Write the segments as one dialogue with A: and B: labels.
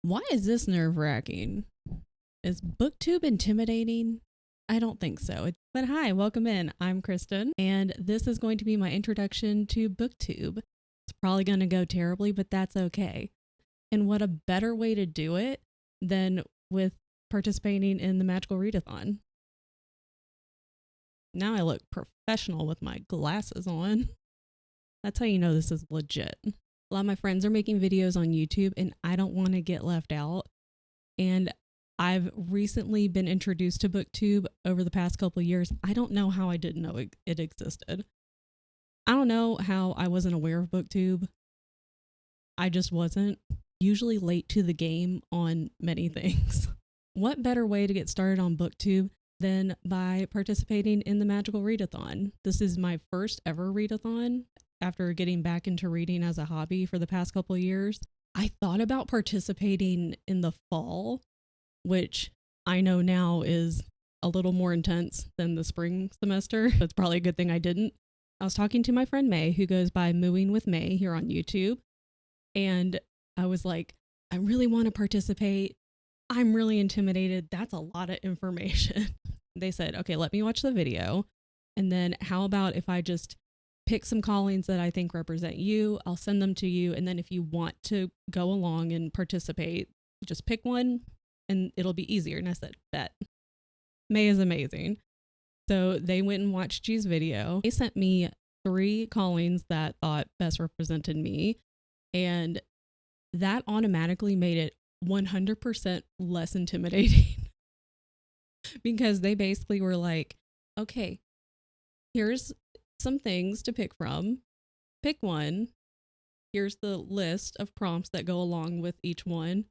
A: Why is this nerve-wracking? Is BookTube intimidating? I don't think so. But hi, welcome in. I'm Kristen, and this is going to be my introduction to BookTube. It's probably going to go terribly, but that's okay. And what a better way to do it than with participating in the Magical Readathon. Now I look professional with my glasses on. That's how you know this is legit. A lot of my friends are making videos on YouTube, and I don't want to get left out. And I've recently been introduced to BookTube over the past couple of years. I don't know how I didn't know it existed. I don't know how I wasn't aware of BookTube. I just wasn't. Usually late to the game on many things. What better way to get started on BookTube than by participating in the Magical Readathon? This is my first ever readathon after getting back into reading as a hobby for the past couple of years. I thought about participating in the fall, which I know now is a little more intense than the spring semester. That's probably a good thing I didn't. I was talking to my friend May, who goes by Mooing with May here on YouTube. And I was like, I really want to participate. I'm really intimidated. That's a lot of information. They said, okay, let me watch the video. And then how about if I just pick some callings that I think represent you, I'll send them to you. And then if you want to go along and participate, just pick one and it'll be easier. And I said, bet. May is amazing. So they went and watched G's video. They sent me 3 callings that thought best represented me. And that automatically made it 100% less intimidating. Because they basically were like, okay, here's some things to pick from. Pick one. Here's the list of prompts that go along with each one.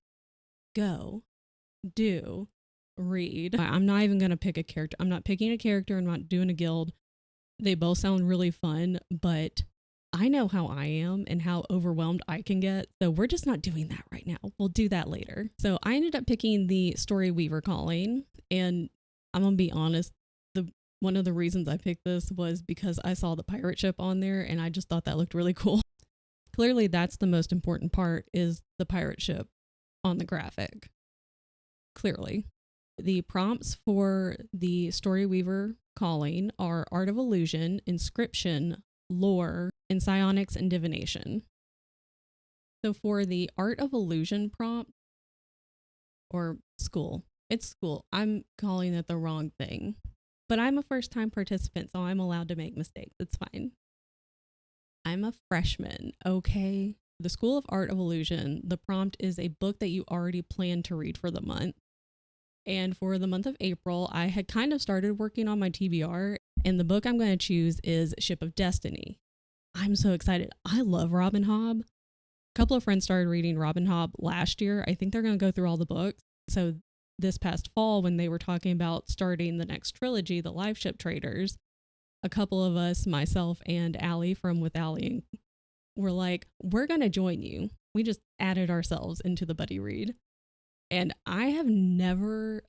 A: Go, do, read. I'm not even going to pick a character. I'm not picking a character. I'm not doing a guild. They both sound really fun, but I know how I am and how overwhelmed I can get. So we're just not doing that right now. We'll do that later. So I ended up picking the Story Weaver calling. And I'm going to be honest, one of the reasons I picked this was because I saw the pirate ship on there and I just thought that looked really cool. Clearly that's the most important part, is the pirate ship on the graphic. Clearly. The prompts for the Story Weaver calling are Art of Illusion, Inscription, Lore, and Psionics and Divination. So for the Art of Illusion prompt, or school, it's school. I'm calling it the wrong thing. But I'm a first-time participant, so I'm allowed to make mistakes. It's fine. I'm a freshman, okay? The School of Art of Illusion, the prompt is a book that you already plan to read for the month. And for the month of April, I had kind of started working on my TBR, and the book I'm going to choose is Ship of Destiny. I'm so excited. I love Robin Hobb. A couple of friends started reading Robin Hobb last year. I think they're going to go through all the books. So this past fall, when they were talking about starting the next trilogy, the Live Ship Traders, a couple of us, myself and Allie from With Allie, were like, we're going to join you. We just added ourselves into the buddy read. And I have never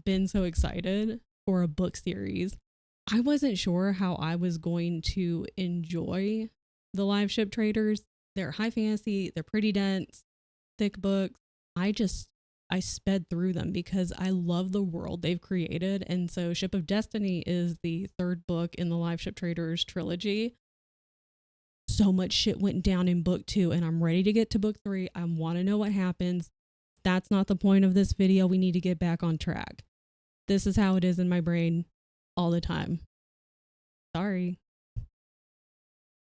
A: been so excited for a book series. I wasn't sure how I was going to enjoy the Live Ship Traders. They're high fantasy, they're pretty dense, thick books. I sped through them because I love the world they've created. And so Ship of Destiny is the 3rd book in the Live Ship Traders trilogy. So much shit went down in book 2 and I'm ready to get to book 3. I want to know what happens. That's not the point of this video. We need to get back on track. This is how it is in my brain all the time. Sorry.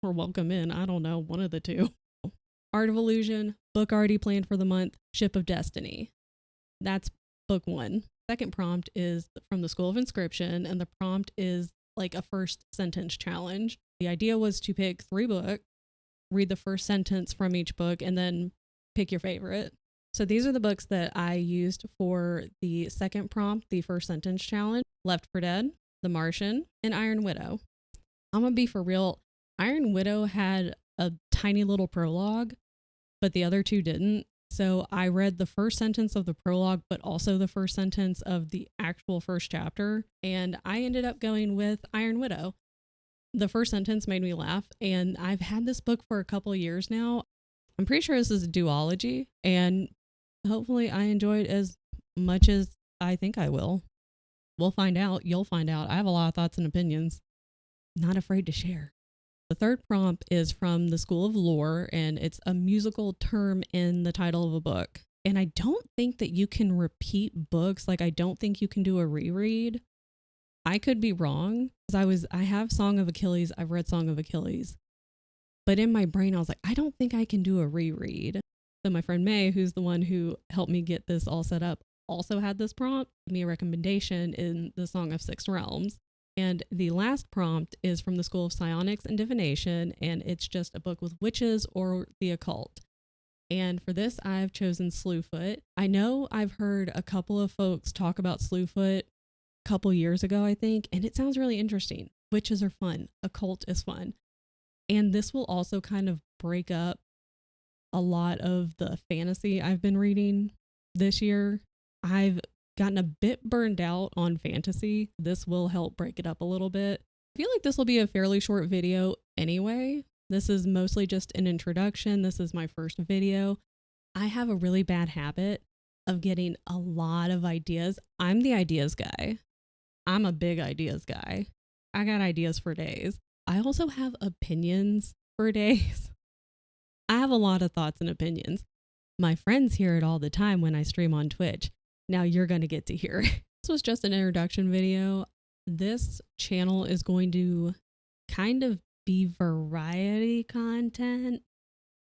A: Or welcome in. I don't know. One of the two. Art of Illusion, book already planned for the month. Ship of Destiny. That's book 1. Second prompt is from the School of Inscription, and the prompt is like a first sentence challenge. The idea was to pick 3 books, read the first sentence from each book, and then pick your favorite. So these are the books that I used for the second prompt, the first sentence challenge: Left for Dead, The Martian, and Iron Widow. I'm gonna be for real. Iron Widow had a tiny little prologue, but the other 2 didn't. So I read the first sentence of the prologue, but also the first sentence of the actual first chapter. And I ended up going with Iron Widow. The first sentence made me laugh. And I've had this book for a couple of years now. I'm pretty sure this is a duology. And hopefully I enjoyed as much as I think I will. We'll find out. You'll find out. I have a lot of thoughts and opinions. Not afraid to share. The third prompt is from the School of Lore, and it's a musical term in the title of a book. And I don't think that you can repeat books. Like, I don't think you can do a reread. I could be wrong, because I have Song of Achilles. I've read Song of Achilles. But in my brain, I was like, I don't think I can do a reread. So my friend May, who's the one who helped me get this all set up, also had this prompt, gave me a recommendation in the Song of Six Realms. And the last prompt is from the School of Psionics and Divination, and it's just a book with witches or the occult. And for this, I've chosen Slewfoot. I know I've heard a couple of folks talk about Slewfoot a couple years ago, I think, and it sounds really interesting. Witches are fun. Occult is fun. And this will also kind of break up a lot of the fantasy I've been reading this year. I've gotten a bit burned out on fantasy. This will help break it up a little bit. I feel like this will be a fairly short video anyway. This is mostly just an introduction. This is my first video. I have a really bad habit of getting a lot of ideas. I'm the ideas guy. I'm a big ideas guy. I got ideas for days. I also have opinions for days. I have a lot of thoughts and opinions. My friends hear it all the time when I stream on Twitch. Now you're going to get to hear it. This was just an introduction video. This channel is going to kind of be variety content.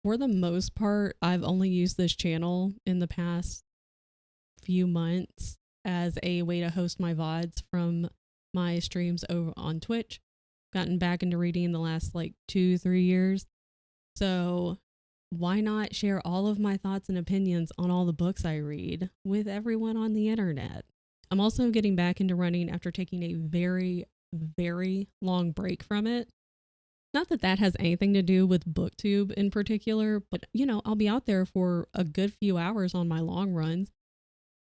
A: For the most part, I've only used this channel in the past few months as a way to host my VODs from my streams over on Twitch. Gotten back into reading in the last like 2-3 years. So why not share all of my thoughts and opinions on all the books I read with everyone on the internet? I'm also getting back into running after taking a very, very long break from it. Not that that has anything to do with BookTube in particular, but you know, I'll be out there for a good few hours on my long runs.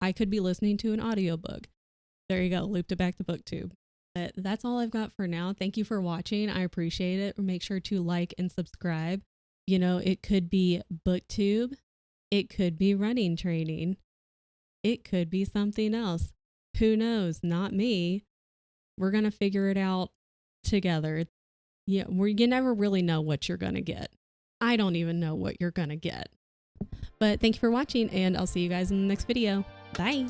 A: I could be listening to an audiobook. There you go, looped it back to BookTube. But that's all I've got for now. Thank you for watching. I appreciate it. Make sure to like and subscribe. You know, it could be BookTube. It could be running training. It could be something else. Who knows? Not me. We're going to figure it out together. Yeah, you never really know what you're going to get. I don't even know what you're going to get. But thank you for watching, and I'll see you guys in the next video. Bye.